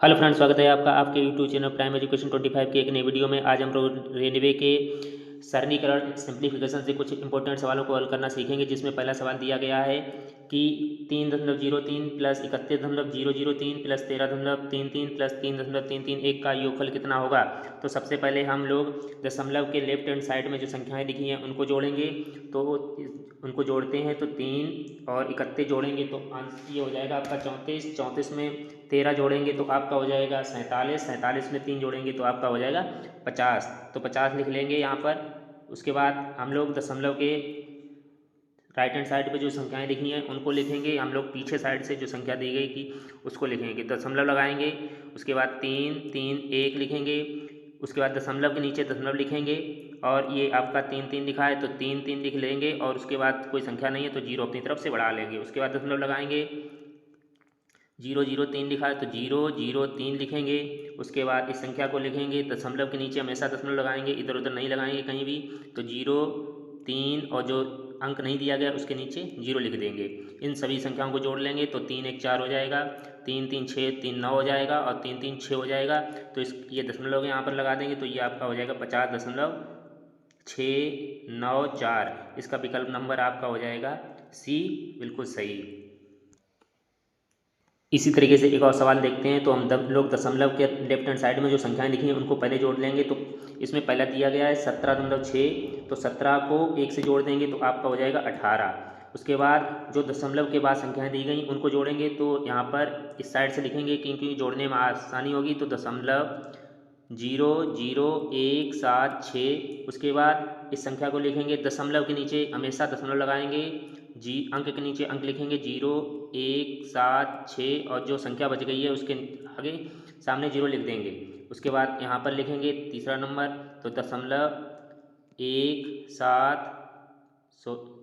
Hello friends, स्वागत है आपका आपके यूट्यूब चैनल प्राइम एजुकेशन 25 के एक नई वीडियो में। आज हम लोग रेलवे के सरलीकरण सिंप्लीफिकेशन से कुछ इंपॉर्टेंट सवालों को हल करना सीखेंगे, जिसमें पहला सवाल दिया गया है कि 3.03 प्लस 31.003 प्लस 13.33 प्लस 3.331 का योगफल कितना होगा। तो सबसे पहले हम लोग दशमलव के लेफ्ट हैंड साइड में जो संख्याएं लिखी हैं उनको जोड़ेंगे। तो उनको जोड़ते हैं तो 3 और 31 जोड़ेंगे तो आंसर ये हो जाएगा आपका 34। 34 में 13 जोड़ेंगे तो आपका हो जाएगा 47। 47 में 3 जोड़ेंगे तो आपका हो जाएगा 50। तो 50 लिख लेंगे यहाँ पर। उसके बाद हम लोग दशमलव के राइट हैंड साइड पे जो संख्याएं लिखी हैं उनको लिखेंगे। हम लोग पीछे साइड से जो संख्या दी गई थी उसको लिखेंगे, दशमलव लगाएंगे। उसके बाद 3 3 1 लिखेंगे। उसके बाद दशमलव के नीचे दशमलव लिखेंगे और ये आपका 3 3 लिखा है तो 3 3 लिख लेंगे। और उसके बाद कोई संख्या नहीं है तो जीरो अपनी तरफ से बढ़ा लेंगे। उसके बाद दशमलव लगाएंगे। 0 0 3 लिखा है तो 0 0 3 लिखेंगे। उसके बाद इस संख्या को लिखेंगे, दशमलव के नीचे हमेशा दशमलव लगाएंगे, इधर उधर नहीं लगाएंगे कहीं भी। तो 0 3 और जो अंक नहीं दिया गया उसके नीचे 0 लिख देंगे। इन सभी संख्याओं को जोड़ लेंगे तो 3 1 4 हो जाएगा, 3 3 6 3 9 हो जाएगा और 3 3 6 हो जाएगा। तो इस ये दशमलव यहाँ पर लगा देंगे तो ये आपका हो जाएगा 50.694। इसका विकल्प नंबर आपका हो जाएगा सी, बिल्कुल सही। इसी तरीके से एक और सवाल देखते हैं। तो हम लोग दशमलव के लेफ्ट हैंड साइड में जो संख्याएं लिखी हैं उनको पहले जोड़ लेंगे। तो इसमें पहला दिया गया है 17.6, तो 17 को 1 से जोड़ देंगे तो आपका हो जाएगा 18। उसके बाद जो दशमलव के बाद संख्याएं दी गई उनको जोड़ेंगे तो यहाँ पर इस साइड से लिखेंगे क्योंकि जोड़ने में आसानी होगी। तो दशमलव 0 0 1 7 6। उसके बाद इस संख्या को लिखेंगे, दशमलव के नीचे हमेशा दशमलव लगाएंगे, जी अंक के नीचे अंक लिखेंगे 0 1 7 6 और जो संख्या बच गई है उसके आगे सामने 0 लिख देंगे। उसके बाद यहाँ पर लिखेंगे तीसरा नंबर, तो दशमलव 1 7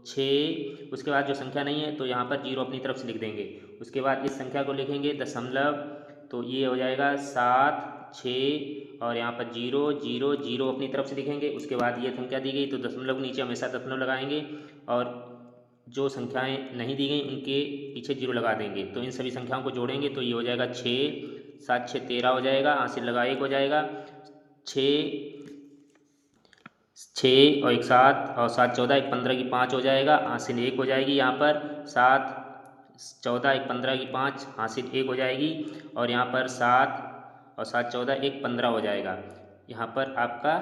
6। उसके बाद जो संख्या नहीं है तो यहाँ पर 0 अपनी तरफ से लिख देंगे। उसके बाद इस संख्या को लिखेंगे दशमलव, तो ये हो जाएगा 7 6 और यहाँ पर 0 0 0 अपनी तरफ से लिखेंगे। उसके बाद ये संख्या दी गई तो दशमलव के नीचे हमेशा दशमलव लगाएंगे और जो संख्याएं नहीं दी गई उनके पीछे 0 लगा देंगे। तो इन सभी संख्याओं को जोड़ेंगे तो ये हो जाएगा 6 7 6 13 हो जाएगा, हासिल लगा 1 हो जाएगा। 6 6 और 1 7 और 7 14 1 15 की 5 हो जाएगा, हासिल 1 हो जाएगी। यहाँ पर 7 14 1 15 की 5 हासिल 1 हो जाएगी। और यहाँ पर 7 और 7 14 1 15 हो जाएगा, यहाँ पर आपका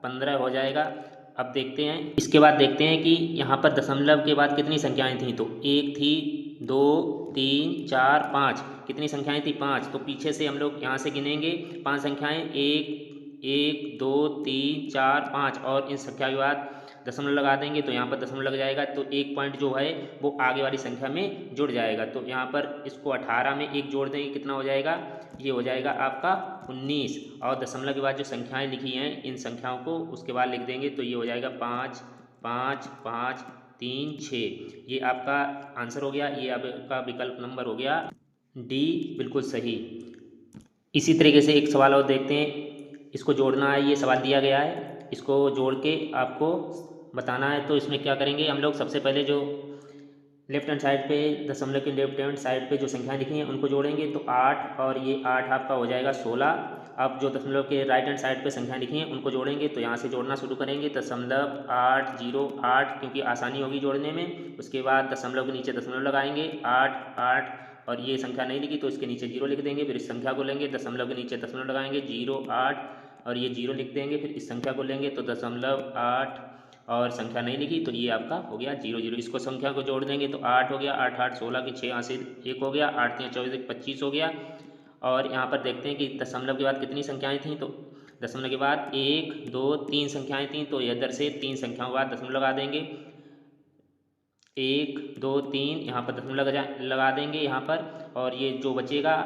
15 हो जाएगा। अब देखते हैं, इसके बाद देखते हैं कि यहाँ पर दशमलव के बाद कितनी संख्याएं थीं। तो 1 थी, 2 3 4 5। कितनी संख्याएं थी? 5। तो पीछे से हम लोग यहाँ से गिनेंगे 5 संख्याएं, 1 1 2 3 4 5 और इन संख्या के बाद दशमलव लगा देंगे तो यहाँ पर दशमलव लग जाएगा। तो एक पॉइंट जो है वो आगे वाली संख्या में जुड़ जाएगा। तो यहाँ पर इसको 18 में 1 जोड़ देंगे, कितना हो जाएगा? ये हो जाएगा आपका 19। और दशमलव के बाद जो संख्याएं लिखी हैं इन संख्याओं को उसके बाद लिख देंगे तो ये हो जाएगा 5 5 5 3 6। ये आपका आंसर हो गया, ये आपका विकल्प नंबर हो गया डी, बिल्कुल सही। इसी तरीके से एक सवाल और देखते हैं, इसको जोड़ना है, ये सवाल दिया गया है, इसको जोड़ के आपको बताना है। तो इसमें क्या करेंगे हम लोग, सबसे पहले जो लेफ्ट हैंड साइड पे दशमलव के लेफ्ट हैंड साइड पे जो संख्याएं लिखी हैं उनको जोड़ेंगे तो 8 और ये 8 आपका हो जाएगा 16। अब जो दशमलव के राइट हैंड साइड पे संख्याएं लिखी हैं उनको जोड़ेंगे तो यहाँ से जोड़ना शुरू करेंगे, दशमलव 8 0 8 क्योंकि आसानी होगी जोड़ने में। उसके बाद दशमलव के नीचे दशमलव लगाएंगे 8 8 और ये संख्या नहीं लिखी तो इसके नीचे 0 लिख देंगे। फिर इस संख्या को लेंगे, दशमलव के नीचे दशमलव लगाएंगे 0 8 और ये 0 लिख देंगे। फिर इस संख्या को लेंगे तो दशमलव 8 और संख्या नहीं लिखी तो ये आपका हो गया 0 0। इसको संख्या को जोड़ देंगे तो 8 हो गया, 8 8 16 की 6 हासिल 1 हो गया, 8 3 24 25 हो गया। और यहाँ पर देखते हैं कि दशमलव के बाद कितनी संख्याएं थीं। तो दशमलव के बाद 1 2 3 संख्याएं थीं तो इधर से 3 संख्याओं के बाद दशमलव लगा देंगे, 1 2 3 यहाँ पर दशमलव लगा देंगे यहाँ पर। और ये जो बचेगा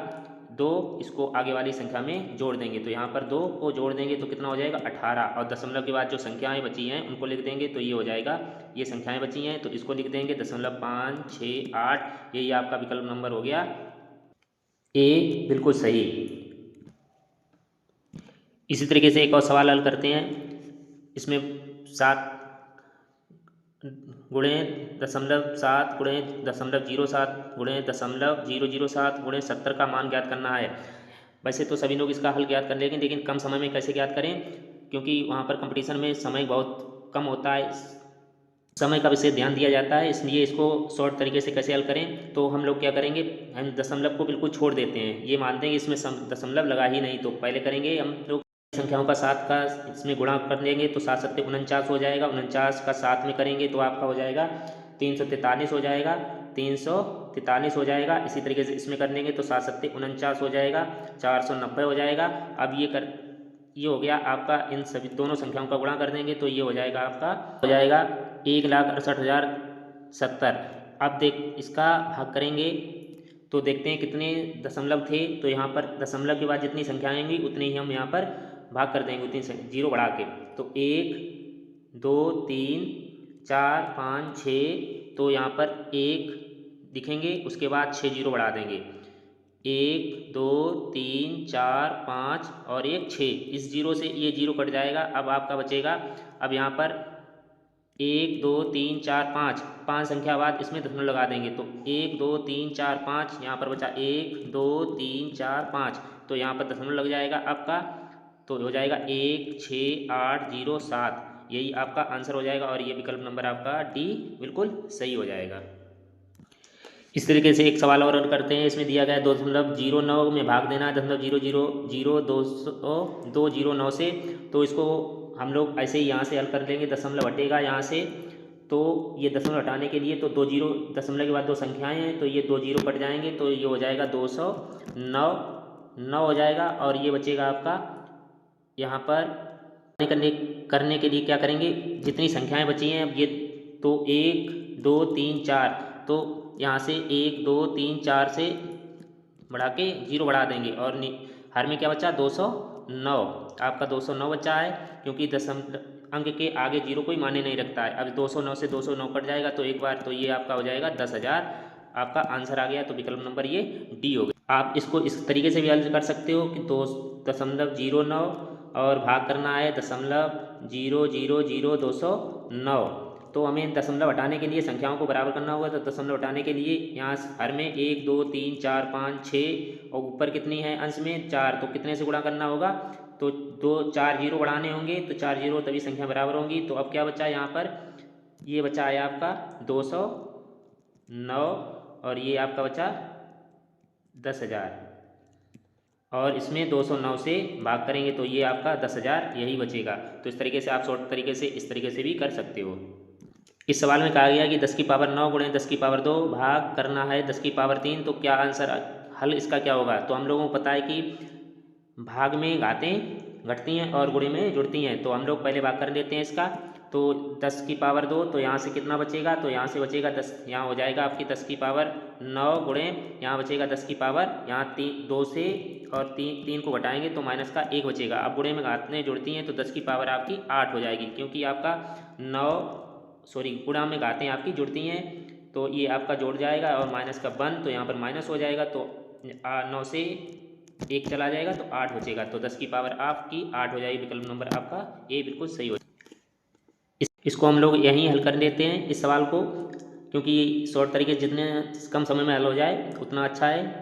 2 इसको आगे वाली संख्या में जोड़ देंगे तो यहाँ पर 2 को जोड़ देंगे तो कितना हो जाएगा 18। और दशमलव के बाद जो संख्याएं बची हैं उनको लिख देंगे तो ये हो जाएगा, ये संख्याएं बची हैं तो इसको लिख देंगे दशमलव 5 6 8। यही आपका विकल्प नंबर हो गया ए, बिल्कुल सही। इसी तरीके से एक और सवाल हल करते हैं। इसमें 7 गुणे दशमलव 7 गुणे दशमलव 07 गुणे दशमलव 007 गुणे 70 का मान ज्ञात करना है। वैसे तो सभी लोग इसका हल ज्ञात कर लेंगे, लेकिन कम समय में कैसे ज्ञात करें, क्योंकि वहाँ पर कंपटीशन में समय बहुत कम होता है, समय का विशेष ध्यान दिया जाता है, इसलिए इसको शॉर्ट तरीके से कैसे हल करें। तो हम लोग क्या करेंगे, हम दशमलव को बिल्कुल छोड़ देते हैं, ये मानते हैं कि इसमें दशमलव लगा ही नहीं। तो पहले करेंगे हम लोग संख्याओं का 7 का इसमें गुणा कर देंगे तो 7 सत्ते 49 हो जाएगा। 49 का 7 में करेंगे तो आपका हो जाएगा 343 हो जाएगा, 343 हो जाएगा। इसी तरीके से इसमें कर देंगे तो 7 सत्ते 49 हो जाएगा, 490 हो जाएगा। अब ये हो गया आपका, इन सभी दोनों संख्याओं का गुणा कर देंगे तो ये हो जाएगा आपका, हो जाएगा 1,68,070। अब देख इसका भाग करेंगे तो देखते हैं कितने दशमलव थे। तो यहाँ पर दशमलव के बाद जितनी संख्याएं आएंगी उतनी ही हम यहाँ पर भाग कर देंगे, उतनी जीरो बढ़ा के। तो 1 2 3 4 5 6, तो यहाँ पर 1 लिखेंगे, उसके बाद 6 जीरो बढ़ा देंगे, 1 2 3 4 5 और 1 6। इस जीरो से ये जीरो कट जाएगा। अब आपका बचेगा, अब यहाँ पर 1 2 3 4 5, 5 संख्या बाद इसमें दशमलव लगा देंगे तो 1 2 3 4 5, यहाँ पर बचा 1 2 3 4 5, तो यहाँ पर दशमलव लग जाएगा आपका, तो हो जाएगा 1 6 8 0 7। यही आपका आंसर हो जाएगा और ये विकल्प नंबर आपका डी बिल्कुल सही हो जाएगा। इस तरीके से एक सवाल और करते हैं। इसमें दिया गया 2.09 में भाग देना है 0.0002209 से। तो इसको हम लोग ऐसे ही यहाँ से हल कर लेंगे, दशमलव हटेगा यहाँ से, तो ये दशमलव हटाने के लिए तो 2 जीरो, दशमलव के बाद 2 संख्याएं हैं तो ये 2 जीरो कट जाएंगे, तो ये हो जाएगा 209 हो जाएगा। और ये बचेगा आपका, यहाँ पर करने के लिए क्या करेंगे, जितनी संख्याएं बची हैं अब ये, तो 1 2 3 4, तो यहाँ से 1 2 3 4 से बढ़ा के जीरो बढ़ा देंगे और हर में क्या बचा 209, आपका 209 बचा है, क्योंकि दशमलव अंक के आगे जीरो कोई माने नहीं रखता है। अब 209 से 209 कट जाएगा तो एक बार, तो ये आपका हो जाएगा 10,000, आपका आंसर आ गया। तो विकल्प नंबर ये डी हो गया। आप इसको इस तरीके से भी हल कर सकते हो कि 2.09 और भाग करना है 0.0000209। तो हमें दशमलव हटाने के लिए संख्याओं को बराबर करना होगा, तो दशमलव हटाने के लिए यहाँ हर में 1 2 3 4 5 6 और ऊपर कितनी है अंश में 4, तो कितने से गुणा करना होगा, तो 4 जीरो बढ़ाने होंगे, तो 4 जीरो तभी संख्या बराबर होंगी। तो अब क्या बचा यहाँ पर, ये बचा है आपका 209 और ये आपका बचा 10,000, और इसमें 209 से भाग करेंगे तो ये आपका 10,000 यही बचेगा। तो इस तरीके से आप शॉर्ट तरीके से इस तरीके से भी कर सकते हो। इस सवाल में कहा गया कि 10 की पावर 9 गुणे 10 की पावर 2 भाग करना है 10 की पावर 3, तो क्या आंसर हल इसका क्या होगा। तो हम लोगों को पता है कि भाग में घातें घटती हैं और गुणे में जुड़ती हैं, तो हम लोग पहले भाग कर लेते हैं इसका। तो 10 की पावर 2, तो यहाँ से कितना बचेगा, तो यहाँ से बचेगा 10, यहाँ हो जाएगा आपकी 10 की पावर 9 गुणे, यहाँ बचेगा 10 की पावर, यहाँ 2 से और 3 को घटाएंगे तो माइनस का 1 बचेगा। अब गुणे में घातें जुड़ती हैं तो 10 की पावर आपकी 8 हो जाएगी, क्योंकि आपका गुणा में घातें आपकी जुड़ती हैं, तो ये आपका जोड़ जाएगा और माइनस का 1, तो यहाँ पर माइनस हो जाएगा, तो 9 से 1 चला जाएगा तो 8 बचेगा, तो 10 की पावर आपकी 8 हो जाएगी। विकल्प नंबर आपका ए बिल्कुल सही हो जाएगा। इसको हम लोग यहीं हल कर लेते हैं इस सवाल को, क्योंकि शॉर्ट तरीके जितने कम समय में हल हो जाए उतना अच्छा है।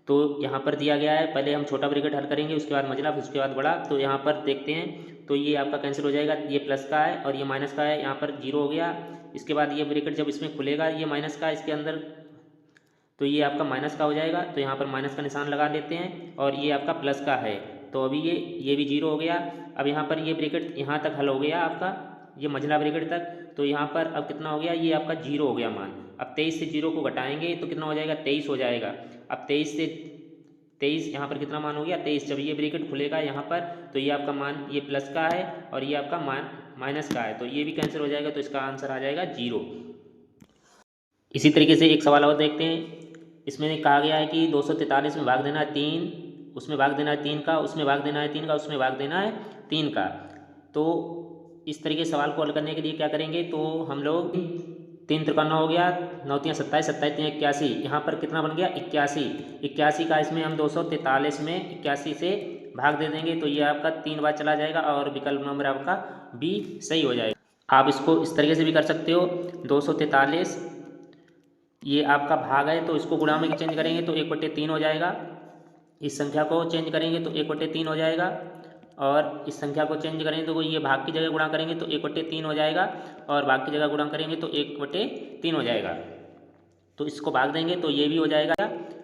तो यहाँ पर दिया गया है, पहले हम छोटा ब्रैकेट हल करेंगे, उसके बाद मझला, फिर उसके बाद बड़ा। तो यहाँ पर देखते हैं तो ये आपका कैंसिल हो जाएगा, ये प्लस का है और ये माइनस का है, यहाँ पर जीरो हो गया। इसके बाद ये ब्रैकेट जब इसमें खुलेगा, ये माइनस का इसके अंदर, तो ये आपका माइनस का हो जाएगा, तो यहाँ पर माइनस का निशान लगा देते हैं, और ये आपका प्लस का है, तो अभी ये भी जीरो हो गया। अब यहाँ पर ये ब्रैकेट यहाँ तक हल हो गया आपका, ये मझला ब्रैकेट तक, तो यहाँ पर अब कितना हो गया, ये आपका जीरो हो गया मान। अब 23 से जीरो को घटाएंगे तो कितना हो जाएगा, 23 हो जाएगा। अब 23 से 23 यहाँ पर कितना मान हो गया 23, जब ये ब्रैकेट खुलेगा यहाँ पर तो ये आपका मान, ये प्लस का है और ये आपका मान माइनस का है, तो ये भी कैंसिल हो जाएगा, तो इसका आंसर आ जाएगा 0। इसी तरीके से एक सवाल और देखते हैं। इसमें कहा गया है कि 243 में भाग देना है 3, उसमें भाग देना है 3 का, उसमें भाग देना है 3 का, उसमें भाग देना है 3 का। तो इस तरीके सवाल को हल करने के लिए क्या करेंगे, तो हम लोग 3 त्रिका 9 हो गया, 9 3 27, 27 3 81, यहाँ पर कितना बन गया 81, 81 का इसमें हम 243 में 81 से भाग दे देंगे, तो ये आपका 3 बार चला जाएगा और विकल्प नंबर आपका बी सही हो जाएगा। आप इसको इस तरीके से भी कर सकते हो, 243 ये आपका भाग है, तो इसको गुणा में चेंज करेंगे तो 1/3 हो जाएगा, इस संख्या को चेंज करेंगे तो 1/3 हो जाएगा, और इस संख्या को चेंज करेंगे तो ये भाग की जगह गुणा करेंगे तो 1/3 हो जाएगा, और भाग की जगह गुणा करेंगे तो 1/3 हो जाएगा। तो इसको भाग देंगे तो ये भी हो जाएगा।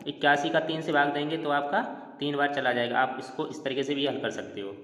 81 का 3 से भाग देंगे तो आपका 3 बार चला जाएगा। आप इसको इस तरीके से भी हल कर सकते हो।